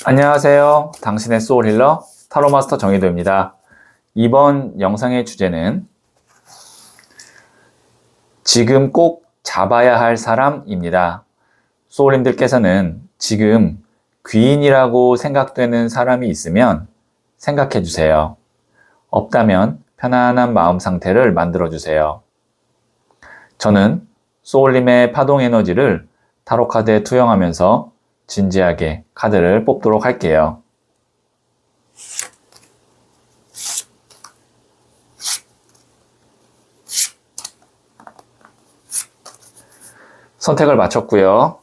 안녕하세요. 당신의 소울 힐러 타로 마스터 정희도입니다. 이번 영상의 주제는 지금 꼭 잡아야 할 사람입니다. 소울님들께서는 지금 귀인이라고 생각되는 사람이 있으면 생각해 주세요. 없다면 편안한 마음 상태를 만들어 주세요. 저는 소울님의 파동 에너지를 타로 카드에 투영하면서 진지하게 카드를 뽑도록 할게요. 선택을 마쳤고요.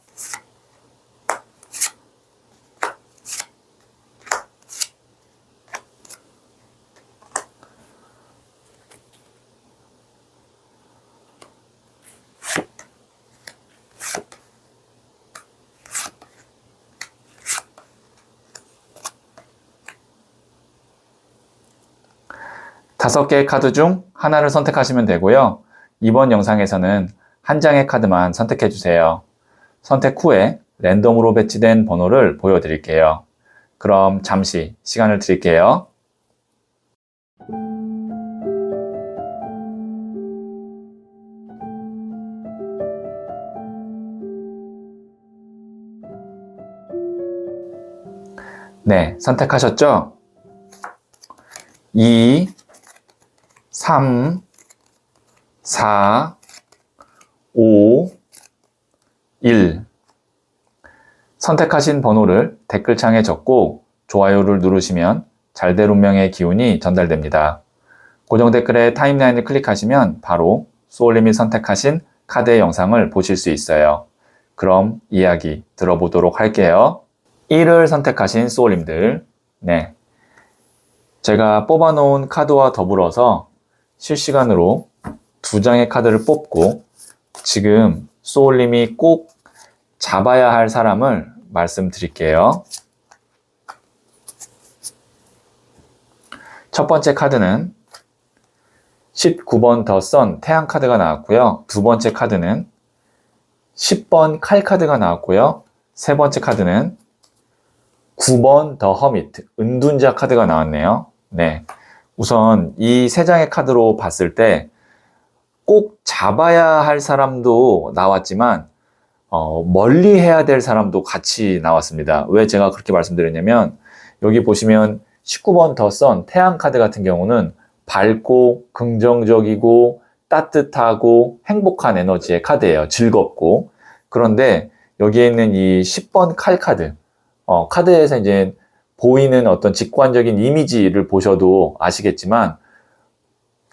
다섯 개의 카드 중 하나를 선택하시면 되고요. 이번 영상에서는 한 장의 카드만 선택해 주세요. 선택 후에 랜덤으로 배치된 번호를 보여드릴게요. 그럼 잠시 시간을 드릴게요. 네, 선택하셨죠? 2, 3, 4, 5, 1. 선택하신 번호를 댓글창에 적고 좋아요를 누르시면 잘될 운명의 기운이 전달됩니다. 고정 댓글에 타임라인을 클릭하시면 바로 소울님이 선택하신 카드의 영상을 보실 수 있어요. 그럼 이야기 들어보도록 할게요. 1을 선택하신 소울님들, 네, 제가 뽑아놓은 카드와 더불어서 실시간으로 두 장의 카드를 뽑고 지금 소울님이 꼭 잡아야 할 사람을 말씀드릴게요. 첫 번째 카드는 19번 더 선 태양 카드가 나왔고요. 두 번째 카드는 10번 칼 카드가 나왔고요. 세 번째 카드는 9번 더 허미트 은둔자 카드가 나왔네요. 네, 우선 이 세 장의 카드로 봤을 때 꼭 잡아야 할 사람도 나왔지만 멀리 해야 될 사람도 같이 나왔습니다. 왜 제가 그렇게 말씀드렸냐면 여기 보시면 19번 더 선 태양 카드 같은 경우는 밝고 긍정적이고 따뜻하고 행복한 에너지의 카드예요. 즐겁고. 그런데 여기에 있는 이 10번 칼 카드, 카드에서 이제 보이는 어떤 직관적인 이미지를 보셔도 아시겠지만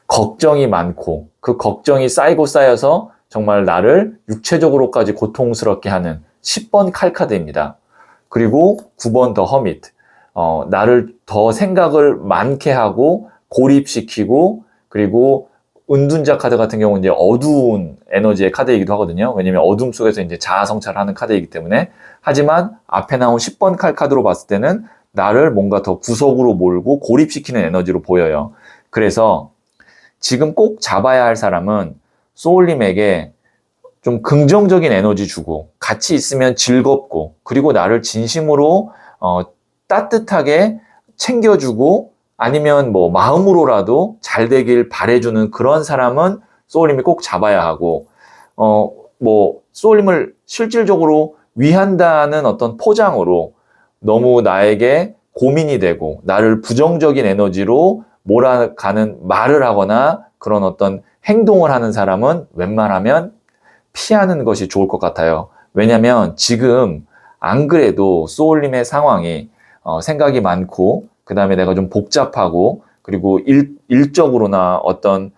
걱정이 많고 그 걱정이 쌓이고 쌓여서 정말 나를 육체적으로까지 고통스럽게 하는 10번 칼 카드입니다. 그리고 9번 더 허미트, 나를 더 생각을 많게 하고 고립시키고, 그리고 은둔자 카드 같은 경우는 이제 어두운 에너지의 카드이기도 하거든요. 왜냐면 어둠 속에서 이제 자아 성찰하는 카드이기 때문에. 하지만 앞에 나온 10번 칼 카드로 봤을 때는 나를 뭔가 더 구석으로 몰고 고립시키는 에너지로 보여요. 그래서 지금 꼭 잡아야 할 사람은 소울님에게 좀 긍정적인 에너지 주고 같이 있으면 즐겁고 그리고 나를 진심으로 따뜻하게 챙겨주고 아니면 뭐 마음으로라도 잘 되길 바래주는 그런 사람은 소울님이 꼭 잡아야 하고 뭐 소울님을 실질적으로 위한다는 어떤 포장으로 너무 나에게 고민이 되고 나를 부정적인 에너지로 몰아가는 말을 하거나 그런 어떤 행동을 하는 사람은 웬만하면 피하는 것이 좋을 것 같아요. 왜냐면 지금 안 그래도 소울님의 상황이 생각이 많고 그 다음에 내가 좀 복잡하고 그리고 일적으로나 어떤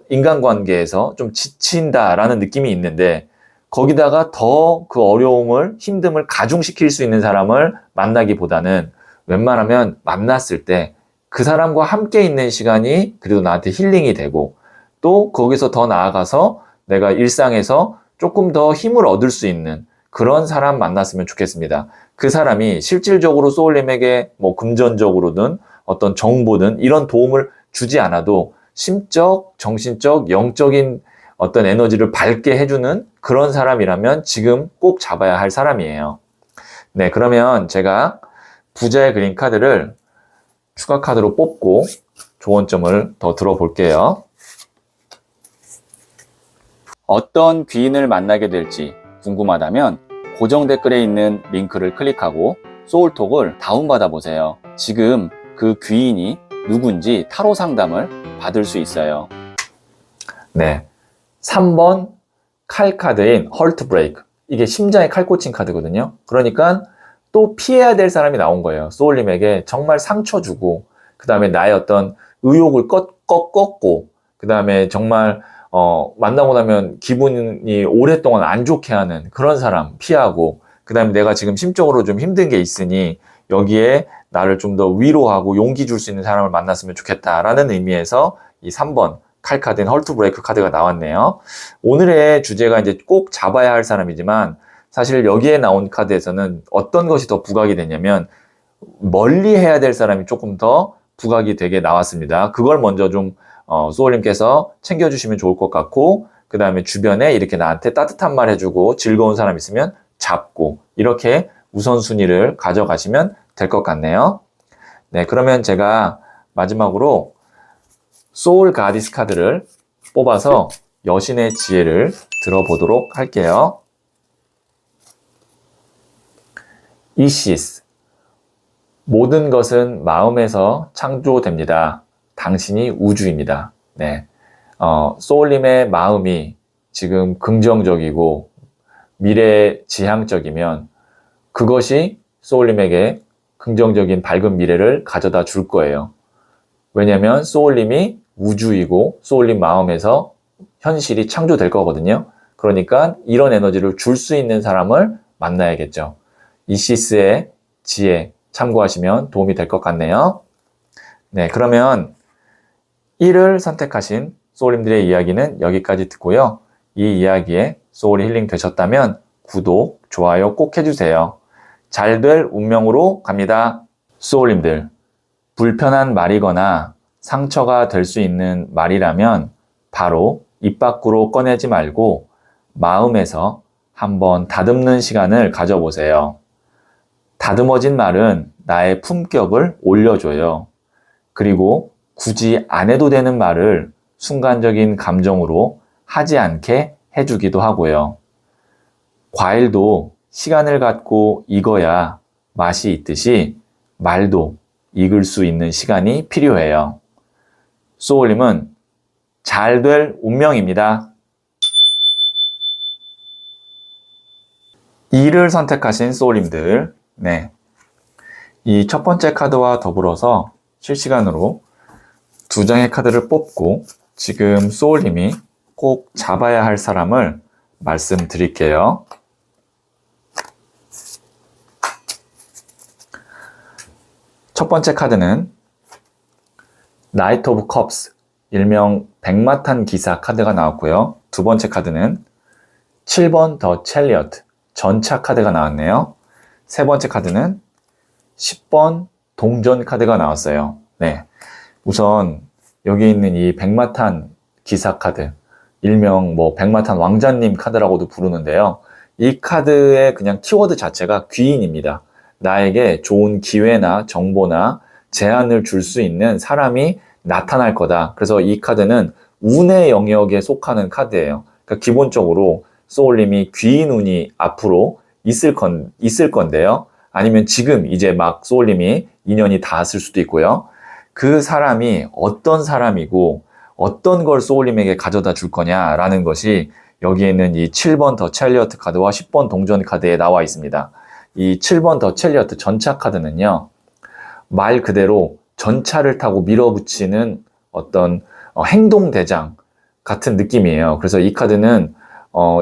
인간관계에서 좀 지친다라는 느낌이 있는데 거기다가 더 그 어려움을 힘듦을 가중시킬 수 있는 사람을 만나기보다는 웬만하면 만났을 때 그 사람과 함께 있는 시간이 그래도 나한테 힐링이 되고 또 거기서 더 나아가서 내가 일상에서 조금 더 힘을 얻을 수 있는 그런 사람 만났으면 좋겠습니다. 그 사람이 실질적으로 소울님에게 뭐 금전적으로든 어떤 정보든 이런 도움을 주지 않아도 심적, 정신적, 영적인 어떤 에너지를 밝게 해주는 그런 사람이라면 지금 꼭 잡아야 할 사람이에요. 네, 그러면 제가 부자의 그린 카드를 추가 카드로 뽑고 조언점을 더 들어볼게요. 어떤 귀인을 만나게 될지 궁금하다면 고정 댓글에 있는 링크를 클릭하고 소울톡을 다운받아 보세요. 지금 그 귀인이 누군지 타로 상담을 받을 수 있어요. 네, 3번 칼 카드인 헐트 브레이크. 이게 심장에 칼 꽂힌 카드거든요. 그러니까 또 피해야 될 사람이 나온 거예요. 소울님에게 정말 상처 주고, 그 다음에 나의 어떤 의욕을 꺾고, 그 다음에 정말 만나고 나면 기분이 오랫동안 안 좋게 하는 그런 사람 피하고, 그 다음에 내가 지금 심적으로 좀 힘든 게 있으니 여기에 나를 좀 더 위로하고 용기 줄 수 있는 사람을 만났으면 좋겠다라는 의미에서 이 3번 칼 카드인 헐트 브레이크 카드가 나왔네요. 오늘의 주제가 이제 꼭 잡아야 할 사람이지만 사실 여기에 나온 카드에서는 어떤 것이 더 부각이 되냐면 멀리 해야 될 사람이 조금 더 부각이 되게 나왔습니다. 그걸 먼저 좀 소울님께서 챙겨주시면 좋을 것 같고, 그 다음에 주변에 이렇게 나한테 따뜻한 말 해주고 즐거운 사람 있으면 잡고, 이렇게 우선순위를 가져가시면 될 것 같네요. 네, 그러면 제가 마지막으로 소울 가디스 카드를 뽑아서 여신의 지혜를 들어보도록 할게요. 이시스, 모든 것은 마음에서 창조됩니다. 당신이 우주입니다. 네, 소울님의 마음이 지금 긍정적이고 미래지향적이면 그것이 소울님에게 긍정적인 밝은 미래를 가져다 줄 거예요. 왜냐하면 소울님이 우주이고 소울님 마음에서 현실이 창조될 거거든요. 그러니까 이런 에너지를 줄 수 있는 사람을 만나야겠죠. 이시스의 지혜 참고하시면 도움이 될 것 같네요. 네, 그러면 1을 선택하신 소울님들의 이야기는 여기까지 듣고요. 이 이야기에 소울이 힐링 되셨다면 구독, 좋아요 꼭 해주세요. 잘 될 운명으로 갑니다. 소울님들, 불편한 말이거나 상처가 될 수 있는 말이라면 바로 입 밖으로 꺼내지 말고 마음에서 한번 다듬는 시간을 가져보세요. 다듬어진 말은 나의 품격을 올려줘요. 그리고 굳이 안 해도 되는 말을 순간적인 감정으로 하지 않게 해주기도 하고요. 과일도 시간을 갖고 익어야 맛이 있듯이 말도 익을 수 있는 시간이 필요해요. 소울님은 잘 될 운명입니다. 2를 선택하신 소울님들, 네, 이 첫 번째 카드와 더불어서 실시간으로 2장의 카드를 뽑고 지금 소울님이 꼭 잡아야 할 사람을 말씀드릴게요. 첫 번째 카드는 나이트 오브 컵스, 일명 백마탄 기사 카드가 나왔고요. 두 번째 카드는 7번 더 첼리어트, 전차 카드가 나왔네요. 세 번째 카드는 10번 동전 카드가 나왔어요. 네, 우선 여기 있는 이 백마탄 기사 카드, 일명 백마탄 왕자님 카드라고도 부르는데요. 이 카드의 그냥 키워드 자체가 귀인입니다. 나에게 좋은 기회나 정보나 제안을 줄 수 있는 사람이 나타날 거다. 그래서 이 카드는 운의 영역에 속하는 카드예요. 그러니까 기본적으로 소울님이 귀인 운이 앞으로 있을 건데요. 아니면 지금 이제 막 소울님이 인연이 닿았을 수도 있고요. 그 사람이 어떤 사람이고 어떤 걸 소울님에게 가져다 줄 거냐라는 것이 여기에 있는 이 7번 더 첼리어트 카드와 10번 동전 카드에 나와 있습니다. 이 7번 더 첼리어트 전차 카드는요, 말 그대로 전차를 타고 밀어붙이는 어떤 행동대장 같은 느낌이에요. 그래서 이 카드는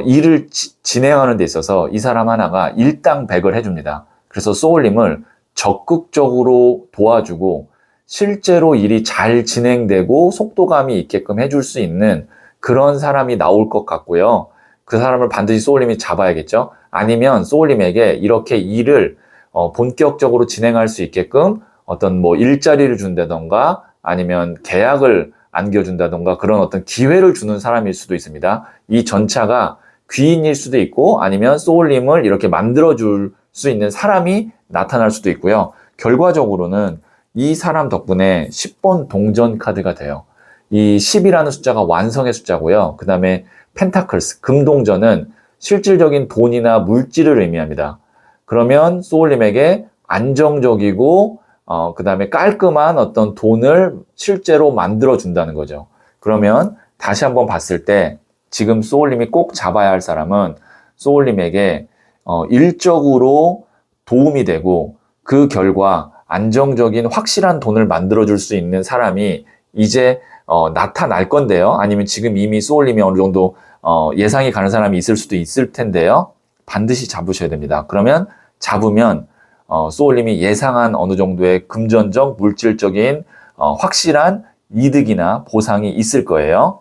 일을 진행하는 데 있어서 이 사람 하나가 일당백을 해줍니다. 그래서 소울님을 적극적으로 도와주고 실제로 일이 잘 진행되고 속도감이 있게끔 해줄 수 있는 그런 사람이 나올 것 같고요. 그 사람을 반드시 소울님이 잡아야겠죠. 아니면 소울님에게 이렇게 일을 본격적으로 진행할 수 있게끔 어떤 일자리를 준다던가 아니면 계약을 안겨준다던가 그런 어떤 기회를 주는 사람일 수도 있습니다. 이 전차가 귀인일 수도 있고 아니면 소울님을 이렇게 만들어줄 수 있는 사람이 나타날 수도 있고요. 결과적으로는 이 사람 덕분에 10번 동전 카드가 돼요. 이 10이라는 숫자가 완성의 숫자고요. 그 다음에 펜타클스, 금동전은 실질적인 돈이나 물질을 의미합니다. 그러면 소울님에게 안정적이고 그 다음에 깔끔한 어떤 돈을 실제로 만들어 준다는 거죠. 그러면 다시 한번 봤을 때 지금 소울님이 꼭 잡아야 할 사람은 소울님에게 일적으로 도움이 되고 그 결과 안정적인 확실한 돈을 만들어줄 수 있는 사람이 이제 나타날 건데요. 아니면 지금 이미 소울님이 어느 정도 예상이 가는 사람이 있을 수도 있을 텐데요. 반드시 잡으셔야 됩니다. 그러면 잡으면 소울님이 예상한 어느 정도의 금전적, 물질적인 확실한 이득이나 보상이 있을 거예요.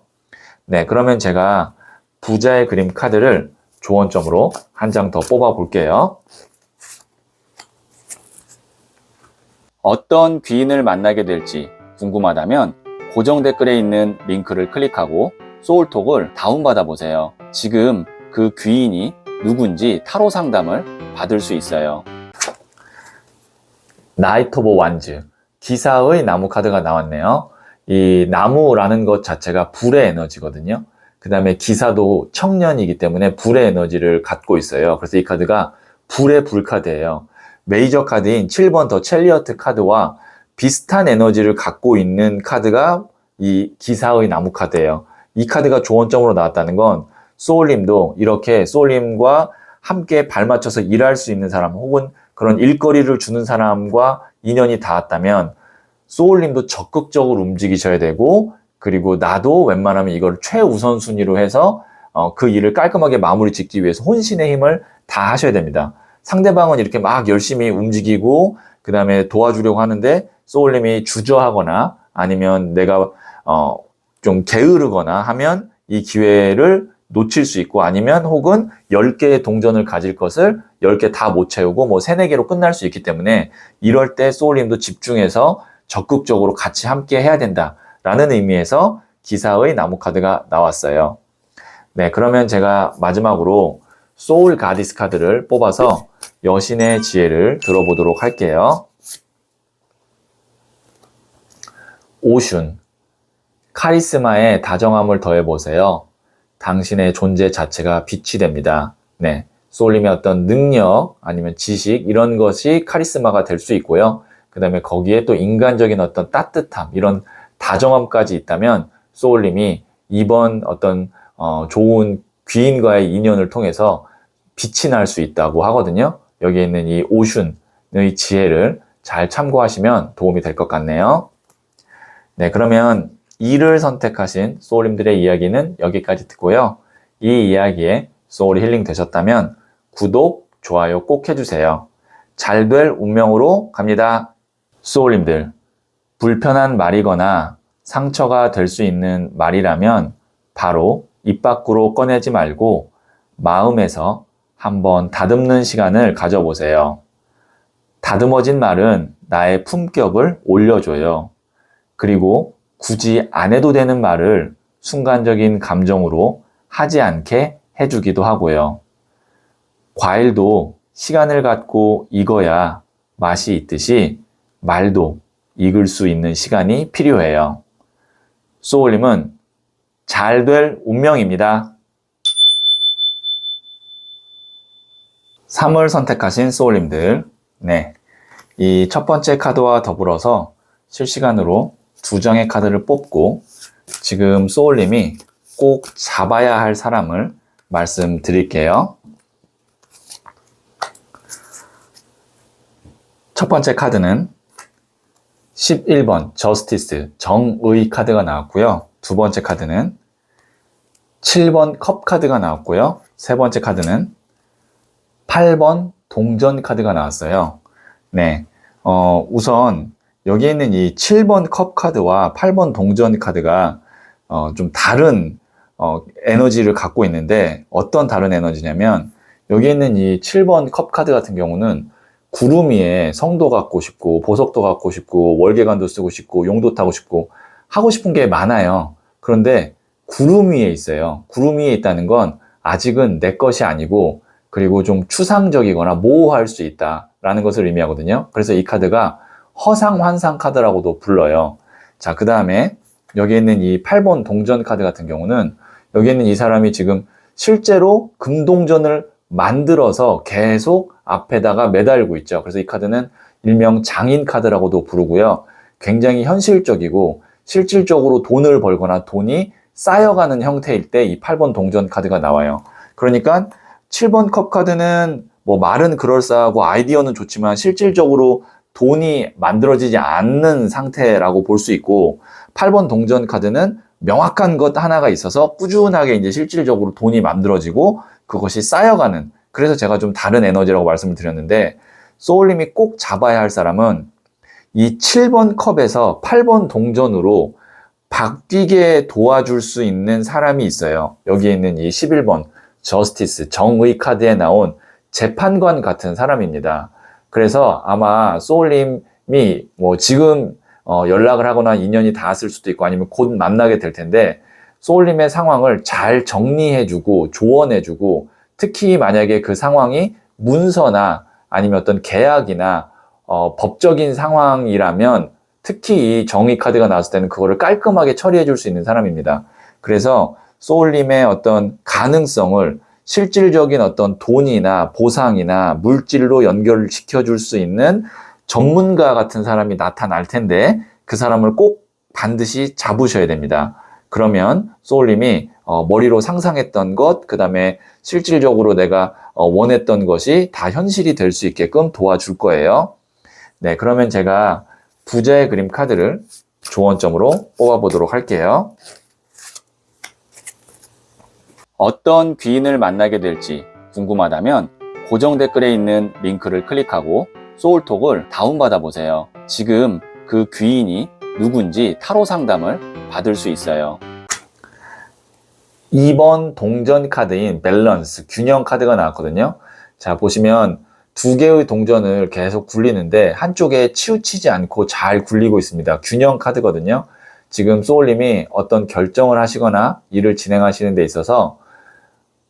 네, 그러면 제가 부자의 그림 카드를 조언점으로 한 장 더 뽑아 볼게요. 어떤 귀인을 만나게 될지 궁금하다면 고정 댓글에 있는 링크를 클릭하고 소울톡을 다운받아 보세요. 지금 그 귀인이 누군지 타로 상담을 받을 수 있어요. 나이트 오브 완즈, 기사의 나무 카드가 나왔네요. 이 나무라는 것 자체가 불의 에너지거든요. 그 다음에 기사도 청년이기 때문에 불의 에너지를 갖고 있어요. 그래서 이 카드가 불의 불카드예요. 메이저 카드인 7번 더 첼리어트 카드와 비슷한 에너지를 갖고 있는 카드가 이 기사의 나무 카드예요. 이 카드가 조언점으로 나왔다는 건 소울님도 이렇게 소울님과 함께 발맞춰서 일할 수 있는 사람 혹은 그런 일거리를 주는 사람과 인연이 닿았다면 소울님도 적극적으로 움직이셔야 되고 그리고 나도 웬만하면 이걸 최우선순위로 해서 그 일을 깔끔하게 마무리 짓기 위해서 혼신의 힘을 다 하셔야 됩니다. 상대방은 이렇게 막 열심히 움직이고 그 다음에 도와주려고 하는데 소울님이 주저하거나 아니면 내가 좀 게으르거나 하면 이 기회를 놓칠 수 있고 아니면 혹은 10개의 동전을 가질 것을 10개 다 못 채우고 뭐 3, 4개로 끝날 수 있기 때문에 이럴 때 소울님도 집중해서 적극적으로 같이 함께 해야 된다라는 의미에서 기사의 나무 카드가 나왔어요. 네, 그러면 제가 마지막으로 소울 가디스 카드를 뽑아서 여신의 지혜를 들어보도록 할게요. 오슌, 카리스마에 다정함을 더해보세요. 당신의 존재 자체가 빛이 됩니다. 네, 소울님의 어떤 능력 아니면 지식 이런 것이 카리스마가 될 수 있고요. 그 다음에 거기에 또 인간적인 어떤 따뜻함 이런 다정함까지 있다면 소울님이 이번 어떤 좋은 귀인과의 인연을 통해서 빛이 날 수 있다고 하거든요. 여기에 있는 이 오슌의 지혜를 잘 참고하시면 도움이 될 것 같네요. 네, 그러면 2를 선택하신 소울님들의 이야기는 여기까지 듣고요. 이 이야기에 소울이 힐링 되셨다면 구독, 좋아요 꼭 해주세요. 잘 될 운명으로 갑니다. 소울님들, 불편한 말이거나 상처가 될 수 있는 말이라면 바로 입 밖으로 꺼내지 말고 마음에서 한번 다듬는 시간을 가져보세요. 다듬어진 말은 나의 품격을 올려줘요. 그리고 굳이 안 해도 되는 말을 순간적인 감정으로 하지 않게 해주기도 하고요. 과일도 시간을 갖고 익어야 맛이 있듯이 말도 익을 수 있는 시간이 필요해요. 소울님은 잘 될 운명입니다. 3을 선택하신 소울님들, 네, 이 첫 번째 카드와 더불어서 실시간으로 2장의 카드를 뽑고 지금 소울님이 꼭 잡아야 할 사람을 말씀드릴게요. 첫 번째 카드는 11번 저스티스 정의 카드가 나왔고요. 두 번째 카드는 7번 컵 카드가 나왔고요. 세 번째 카드는 8번 동전 카드가 나왔어요. 네, 우선 여기에 있는 이 7번 컵 카드와 8번 동전 카드가 좀 다른 에너지를 갖고 있는데 어떤 다른 에너지냐면 여기에 있는 이 7번 컵 카드 같은 경우는 구름 위에 성도 갖고 싶고 보석도 갖고 싶고 월계관도 쓰고 싶고 용도 타고 싶고 하고 싶은 게 많아요. 그런데 구름 위에 있어요. 구름 위에 있다는 건 아직은 내 것이 아니고 그리고 좀 추상적이거나 모호할 수 있다 라는 것을 의미하거든요. 그래서 이 카드가 허상환상 카드라고도 불러요. 자, 그 다음에 여기 있는 이 8번 동전 카드 같은 경우는 여기 있는 이 사람이 지금 실제로 금동전을 만들어서 계속 앞에다가 매달고 있죠. 그래서 이 카드는 일명 장인 카드라고도 부르고요. 굉장히 현실적이고 실질적으로 돈을 벌거나 돈이 쌓여가는 형태일 때 이 8번 동전 카드가 나와요. 그러니까 7번 컵 카드는 뭐 말은 그럴싸하고 아이디어는 좋지만 실질적으로 돈이 만들어지지 않는 상태라고 볼 수 있고 8번 동전 카드는 명확한 것 하나가 있어서 꾸준하게 이제 실질적으로 돈이 만들어지고 그것이 쌓여가는, 그래서 제가 좀 다른 에너지라고 말씀을 드렸는데 소울님이 꼭 잡아야 할 사람은 이 7번 컵에서 8번 동전으로 바뀌게 도와줄 수 있는 사람이 있어요. 여기에 있는 이 11번 저스티스, 정의 카드에 나온 재판관 같은 사람입니다. 그래서 아마 소울님이 뭐 지금 연락을 하거나 인연이 닿았을 수도 있고 아니면 곧 만나게 될 텐데 소울님의 상황을 잘 정리해주고 조언해주고, 특히 만약에 그 상황이 문서나 아니면 어떤 계약이나 법적인 상황이라면 특히 이 정의 카드가 나왔을 때는 그거를 깔끔하게 처리해 줄 수 있는 사람입니다. 그래서 소울님의 어떤 가능성을 실질적인 어떤 돈이나 보상이나 물질로 연결시켜 줄 수 있는 전문가 같은 사람이 나타날 텐데 그 사람을 꼭 반드시 잡으셔야 됩니다. 그러면 소울님이 머리로 상상했던 것, 그 다음에 실질적으로 내가 원했던 것이 다 현실이 될 수 있게끔 도와줄 거예요. 네, 그러면 제가 부자의 그림 카드를 조언점으로 뽑아보도록 할게요. 어떤 귀인을 만나게 될지 궁금하다면 고정 댓글에 있는 링크를 클릭하고 소울톡을 다운받아 보세요. 지금 그 귀인이 누군지 타로 상담을 받을 수 있어요. 2번 동전 카드인 밸런스, 균형 카드가 나왔거든요. 자, 보시면 두 개의 동전을 계속 굴리는데 한쪽에 치우치지 않고 잘 굴리고 있습니다. 균형 카드거든요. 지금 소울님이 어떤 결정을 하시거나 일을 진행하시는 데 있어서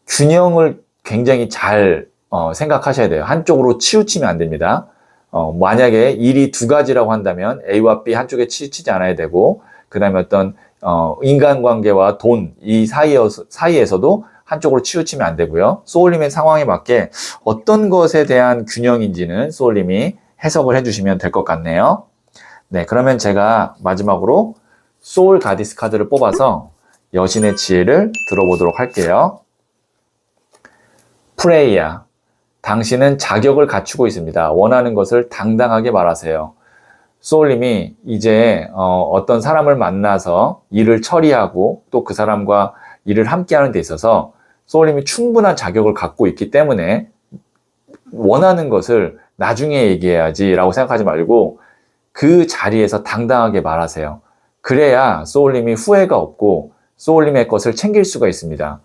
균형을 굉장히 잘 생각하셔야 돼요. 한쪽으로 치우치면 안 됩니다. 만약에 일이 두 가지라고 한다면 A와 B 한쪽에 치우치지 않아야 되고, 그 다음에 어떤 인간관계와 돈 이 사이에서도 한쪽으로 치우치면 안 되고요. 소울님의 상황에 맞게 어떤 것에 대한 균형인지는 소울님이 해석을 해주시면 될 것 같네요. 네, 그러면 제가 마지막으로 소울 가디스 카드를 뽑아서 여신의 지혜를 들어보도록 할게요. 프레이야, 당신은 자격을 갖추고 있습니다. 원하는 것을 당당하게 말하세요. 소울님이 이제 어떤 사람을 만나서 일을 처리하고 또 그 사람과 일을 함께 하는 데 있어서 소울님이 충분한 자격을 갖고 있기 때문에 원하는 것을 나중에 얘기해야지 라고 생각하지 말고 그 자리에서 당당하게 말하세요. 그래야 소울님이 후회가 없고 소울님의 것을 챙길 수가 있습니다.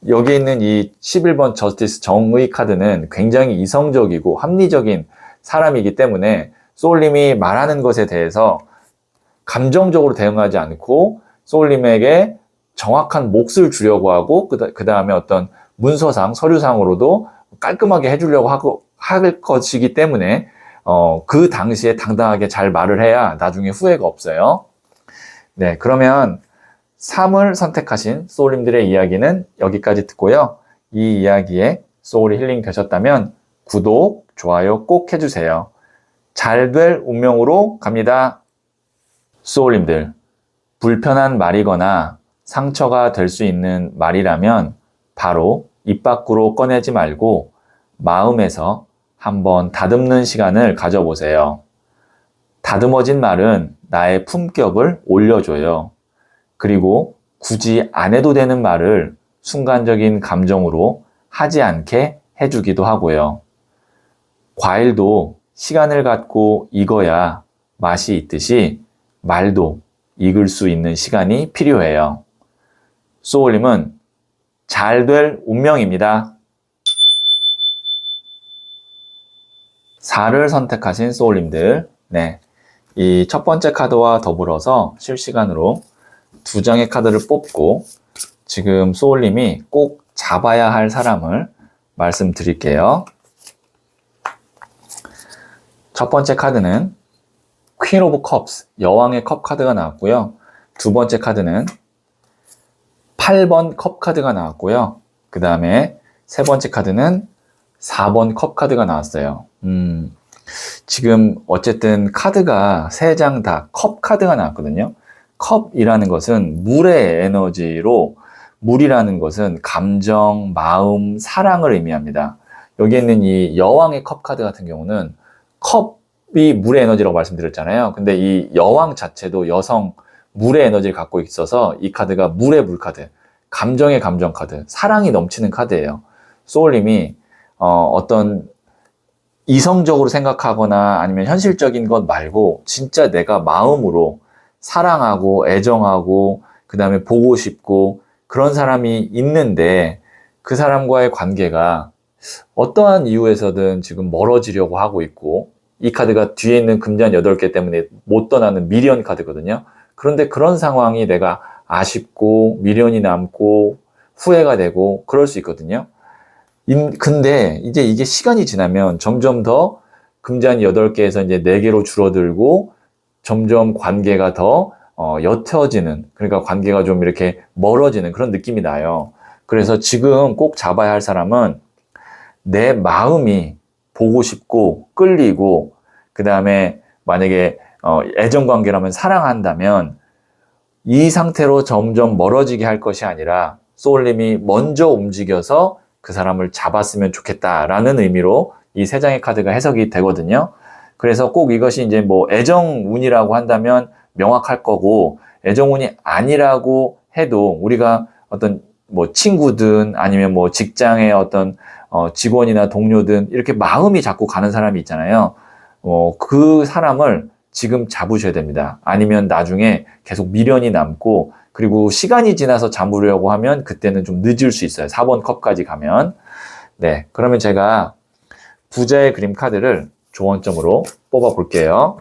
여기 있는 이 11번 저스티스 정의 카드는 굉장히 이성적이고 합리적인 사람이기 때문에 소울님이 말하는 것에 대해서 감정적으로 대응하지 않고 소울님에게 정확한 몫을 주려고 하고 그 다음에 어떤 문서상 서류상으로도 깔끔하게 해주려고 할 것이기 때문에 그 당시에 당당하게 잘 말을 해야 나중에 후회가 없어요. 네, 그러면 3을 선택하신 소울님들의 이야기는 여기까지 듣고요. 이 이야기에 소울이 힐링 되셨다면 구독, 좋아요 꼭 해주세요. 잘 될 운명으로 갑니다. 소울님들, 불편한 말이거나 상처가 될 수 있는 말이라면 바로 입 밖으로 꺼내지 말고 마음에서 한번 다듬는 시간을 가져보세요. 다듬어진 말은 나의 품격을 올려줘요. 그리고 굳이 안 해도 되는 말을 순간적인 감정으로 하지 않게 해주기도 하고요. 과일도 시간을 갖고 익어야 맛이 있듯이 말도 익을 수 있는 시간이 필요해요. 소울님은 잘 될 운명입니다. 4를 선택하신 소울님들, 네, 이 첫 번째 카드와 더불어서 실시간으로 2장의 카드를 뽑고 지금 소울님이 꼭 잡아야 할 사람을 말씀드릴게요. 첫 번째 카드는 퀸 오브 컵스, 여왕의 컵 카드가 나왔고요. 두 번째 카드는 8번 컵 카드가 나왔고요. 그 다음에 세 번째 카드는 4번 컵 카드가 나왔어요. 지금 어쨌든 카드가 3장 다 컵 카드가 나왔거든요. 컵이라는 것은 물의 에너지로, 물이라는 것은 감정, 마음, 사랑을 의미합니다. 여기 있는 이 여왕의 컵 카드 같은 경우는 컵이 물의 에너지라고 말씀드렸잖아요. 근데 이 여왕 자체도 여성, 물의 에너지를 갖고 있어서 이 카드가 물의 물 카드, 감정의 감정 카드, 사랑이 넘치는 카드예요. 소울님이 어떤 이성적으로 생각하거나 아니면 현실적인 것 말고 진짜 내가 마음으로 사랑하고 애정하고 그 다음에 보고 싶고 그런 사람이 있는데 그 사람과의 관계가 어떠한 이유에서든 지금 멀어지려고 하고 있고, 이 카드가 뒤에 있는 금잔 8개 때문에 못 떠나는 미련 카드거든요. 그런데 그런 상황이 내가 아쉽고 미련이 남고 후회가 되고 그럴 수 있거든요. 근데 이제 이게 시간이 지나면 점점 더 금잔 8개에서 이제 4개로 줄어들고 점점 관계가 더 옅어지는, 그러니까 관계가 좀 이렇게 멀어지는 그런 느낌이 나요. 그래서 지금 꼭 잡아야 할 사람은 내 마음이 보고 싶고 끌리고, 그 다음에 만약에 애정관계라면 사랑한다면 이 상태로 점점 멀어지게 할 것이 아니라 소울님이 먼저 움직여서 그 사람을 잡았으면 좋겠다라는 의미로 이 3장의 카드가 해석이 되거든요. 그래서 꼭 이것이 이제 뭐 애정운이라고 한다면 명확할 거고, 애정운이 아니라고 해도 우리가 어떤 뭐 친구든 아니면 뭐 직장의 어떤 직원이나 동료든 이렇게 마음이 자꾸 가는 사람이 있잖아요. 그 사람을 지금 잡으셔야 됩니다. 아니면 나중에 계속 미련이 남고, 그리고 시간이 지나서 잡으려고 하면 그때는 좀 늦을 수 있어요. 4번 컵까지 가면. 네, 그러면 제가 부자의 그림 카드를 조언점으로 뽑아 볼게요.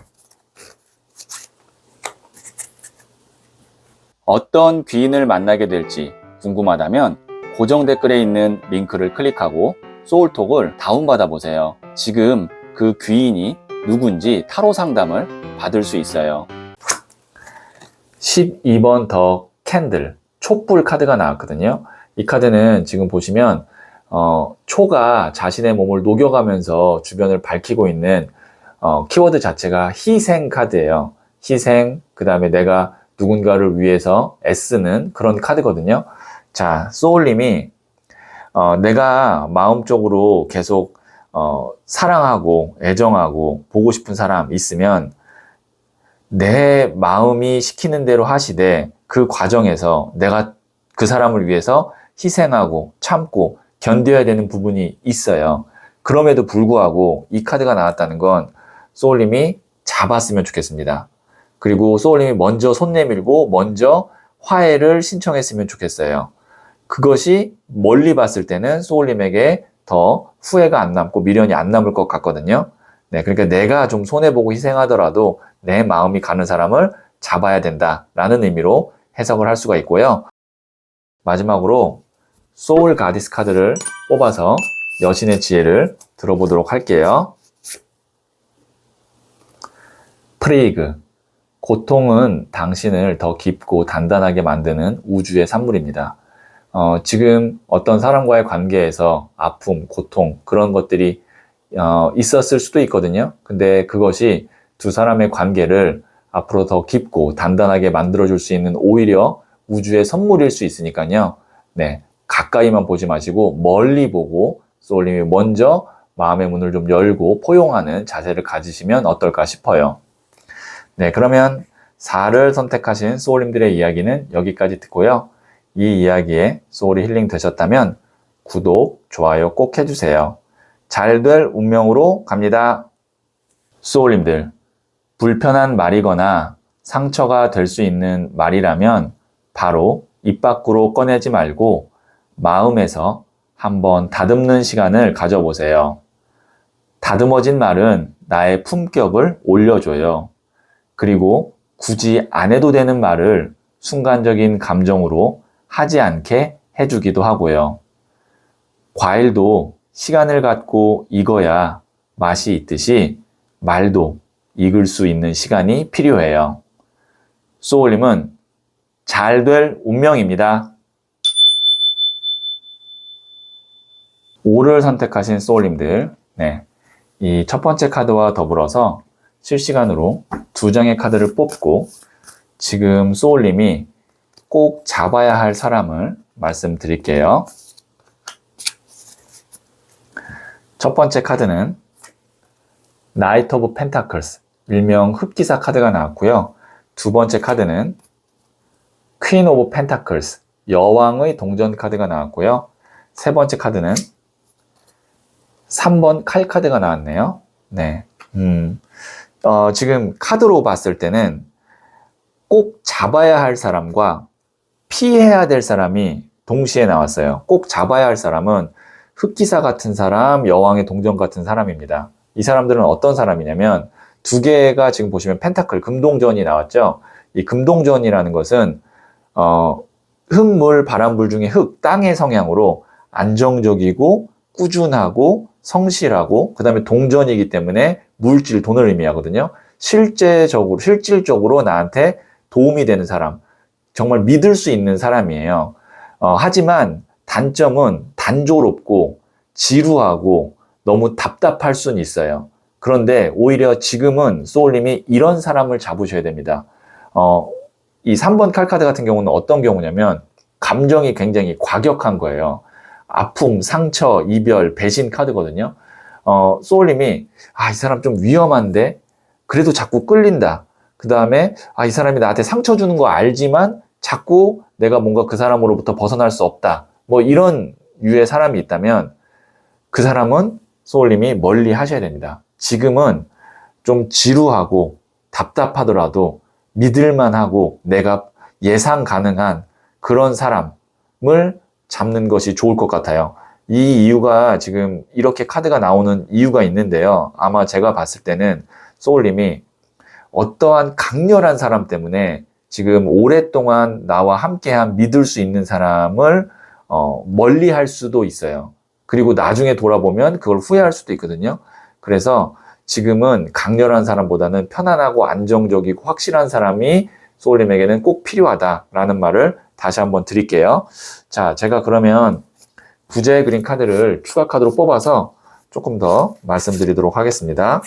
어떤 귀인을 만나게 될지 궁금하다면 고정 댓글에 있는 링크를 클릭하고 소울톡을 다운받아 보세요. 지금 그 귀인이 누군지 타로 상담을 받을 수 있어요. 12번 더 캔들, 촛불 카드가 나왔거든요. 이 카드는 지금 보시면 초가 자신의 몸을 녹여가면서 주변을 밝히고 있는 키워드 자체가 희생 카드예요. 희생, 그 다음에 내가 누군가를 위해서 애쓰는 그런 카드거든요. 자, 소울님이 내가 마음적으로 계속 사랑하고 애정하고 보고 싶은 사람 있으면 내 마음이 시키는 대로 하시되 그 과정에서 내가 그 사람을 위해서 희생하고 참고 견뎌야 되는 부분이 있어요. 그럼에도 불구하고 이 카드가 나왔다는 건 소울님이 잡았으면 좋겠습니다. 그리고 소울님이 먼저 손 내밀고 먼저 화해를 신청했으면 좋겠어요. 그것이 멀리 봤을 때는 소울님에게 더 후회가 안 남고 미련이 안 남을 것 같거든요. 네, 그러니까 내가 좀 손해보고 희생하더라도 내 마음이 가는 사람을 잡아야 된다라는 의미로 해석을 할 수가 있고요. 마지막으로 소울 가디스 카드를 뽑아서 여신의 지혜를 들어보도록 할게요. 프레이그, 고통은 당신을 더 깊고 단단하게 만드는 우주의 산물입니다. 지금 어떤 사람과의 관계에서 아픔, 고통, 그런 것들이 있었을 수도 있거든요. 근데 그것이 두 사람의 관계를 앞으로 더 깊고 단단하게 만들어줄 수 있는 오히려 우주의 선물일 수 있으니까요. 네, 가까이만 보지 마시고 멀리 보고 소울님이 먼저 마음의 문을 좀 열고 포용하는 자세를 가지시면 어떨까 싶어요. 네, 그러면 4를 선택하신 소울님들의 이야기는 여기까지 듣고요. 이 이야기에 소울이 힐링 되셨다면 구독, 좋아요 꼭 해주세요. 잘 될 운명으로 갑니다. 소울님들, 불편한 말이거나 상처가 될 수 있는 말이라면 바로 입 밖으로 꺼내지 말고 마음에서 한번 다듬는 시간을 가져보세요. 다듬어진 말은 나의 품격을 올려줘요. 그리고 굳이 안 해도 되는 말을 순간적인 감정으로 하지 않게 해주기도 하고요. 과일도 시간을 갖고 익어야 맛이 있듯이 말도 익을 수 있는 시간이 필요해요. 소울님은 잘 될 운명입니다. 5를 선택하신 소울님들, 네, 이 첫 번째 카드와 더불어서 실시간으로 2장의 카드를 뽑고 지금 소울님이 꼭 잡아야 할 사람을 말씀드릴게요. 첫 번째 카드는 나이트 오브 펜타클스, 일명 흑기사 카드가 나왔고요. 두 번째 카드는 퀸 오브 펜타클스, 여왕의 동전 카드가 나왔고요. 세 번째 카드는 3번 칼 카드가 나왔네요. 네. 지금 카드로 봤을 때는 꼭 잡아야 할 사람과 피해야 될 사람이 동시에 나왔어요. 꼭 잡아야 할 사람은 흑기사 같은 사람, 여왕의 동전 같은 사람입니다. 이 사람들은 어떤 사람이냐면 두 개가 지금 보시면 펜타클, 금동전이 나왔죠. 이 금동전이라는 것은 흙물, 바람불 중에 흙, 땅의 성향으로 안정적이고 꾸준하고 성실하고 그 다음에 동전이기 때문에 물질, 돈을 의미하거든요. 실질적으로 나한테 도움이 되는 사람, 정말 믿을 수 있는 사람이에요. 하지만 단점은 단조롭고 지루하고 너무 답답할 수는 있어요. 그런데 오히려 지금은 소울님이 이런 사람을 잡으셔야 됩니다. 이 3번 칼카드 같은 경우는 어떤 경우냐면 감정이 굉장히 과격한 거예요. 아픔, 상처, 이별, 배신 카드거든요. 소울님이 이 사람 좀 위험한데 그래도 자꾸 끌린다. 그 다음에 이 사람이 나한테 상처 주는 거 알지만 자꾸 내가 뭔가 그 사람으로부터 벗어날 수 없다. 뭐 이런 유의 사람이 있다면 그 사람은 소울님이 멀리 하셔야 됩니다. 지금은 좀 지루하고 답답하더라도 믿을만하고 내가 예상 가능한 그런 사람을 잡는 것이 좋을 것 같아요. 이 이유가 지금 이렇게 카드가 나오는 이유가 있는데요. 아마 제가 봤을 때는 소울님이 어떠한 강렬한 사람 때문에 지금 오랫동안 나와 함께한 믿을 수 있는 사람을 멀리 할 수도 있어요. 그리고 나중에 돌아보면 그걸 후회할 수도 있거든요. 그래서 지금은 강렬한 사람보다는 편안하고 안정적이고 확실한 사람이 소울님에게는 꼭 필요하다라는 말을 다시 한번 드릴게요. 자, 제가 그러면 부재의 그린 카드를 추가 카드로 뽑아서 조금 더 말씀드리도록 하겠습니다.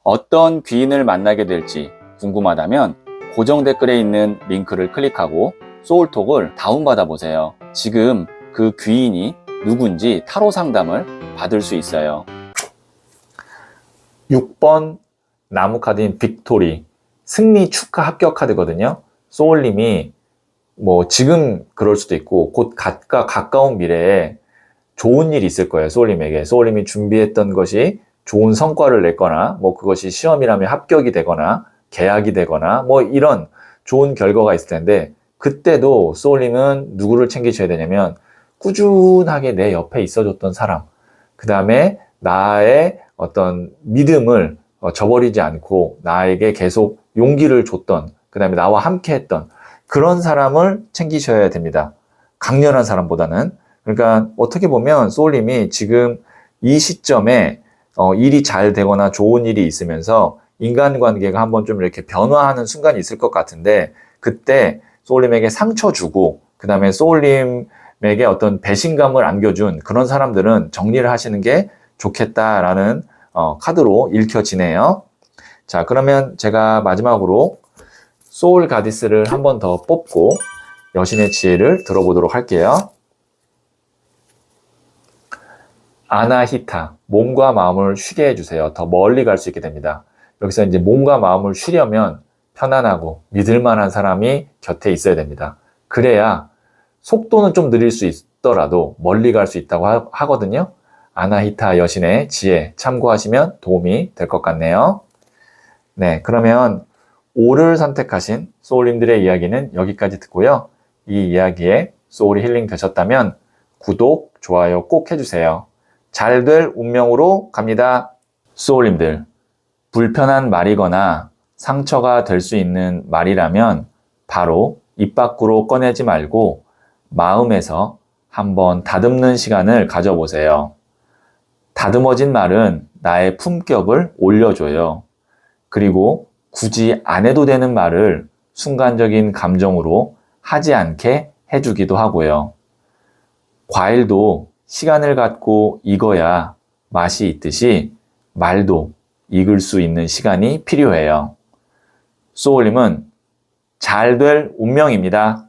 어떤 귀인을 만나게 될지 궁금하다면 고정 댓글에 있는 링크를 클릭하고 소울톡을 다운받아 보세요. 지금 그 귀인이 누군지 타로 상담을 받을 수 있어요. 6번 나무 카드인 빅토리, 승리 축하 합격 카드거든요. 소울님이 뭐 지금 그럴 수도 있고 곧 가까운 미래에 좋은 일이 있을 거예요. 소울님에게. 소울님이 준비했던 것이 좋은 성과를 냈거나 뭐 그것이 시험이라면 합격이 되거나 계약이 되거나 뭐 이런 좋은 결과가 있을 텐데 그때도 소울님은 누구를 챙기셔야 되냐면 꾸준하게 내 옆에 있어줬던 사람, 그 다음에 나의 어떤 믿음을 저버리지 않고 나에게 계속 용기를 줬던, 그 다음에 나와 함께 했던 그런 사람을 챙기셔야 됩니다. 강렬한 사람보다는. 그러니까 어떻게 보면 소울님이 지금 이 시점에 일이 잘 되거나 좋은 일이 있으면서 인간관계가 한번 좀 이렇게 변화하는 순간이 있을 것 같은데 그때 소울님에게 상처 주고 그 다음에 소울님에게 어떤 배신감을 안겨준 그런 사람들은 정리를 하시는 게 좋겠다라는 카드로 읽혀지네요. 자, 그러면 제가 마지막으로 소울 가디스를 한 번 더 뽑고 여신의 지혜를 들어보도록 할게요. 아나히타, 몸과 마음을 쉬게 해주세요. 더 멀리 갈 수 있게 됩니다. 여기서 이제 몸과 마음을 쉬려면 편안하고 믿을 만한 사람이 곁에 있어야 됩니다. 그래야 속도는 좀 느릴 수 있더라도 멀리 갈 수 있다고 하거든요. 아나히타 여신의 지혜 참고하시면 도움이 될 것 같네요. 네, 그러면 5를 선택하신 소울님들의 이야기는 여기까지 듣고요. 이 이야기에 소울이 힐링 되셨다면 구독, 좋아요 꼭 해주세요. 잘 될 운명으로 갑니다. 소울님들, 불편한 말이거나 상처가 될 수 있는 말이라면 바로 입 밖으로 꺼내지 말고 마음에서 한번 다듬는 시간을 가져보세요. 다듬어진 말은 나의 품격을 올려줘요. 그리고 굳이 안 해도 되는 말을 순간적인 감정으로 하지 않게 해주기도 하고요. 과일도 시간을 갖고 익어야 맛이 있듯이 말도 익을 수 있는 시간이 필요해요. 소울님은 잘 될 운명입니다.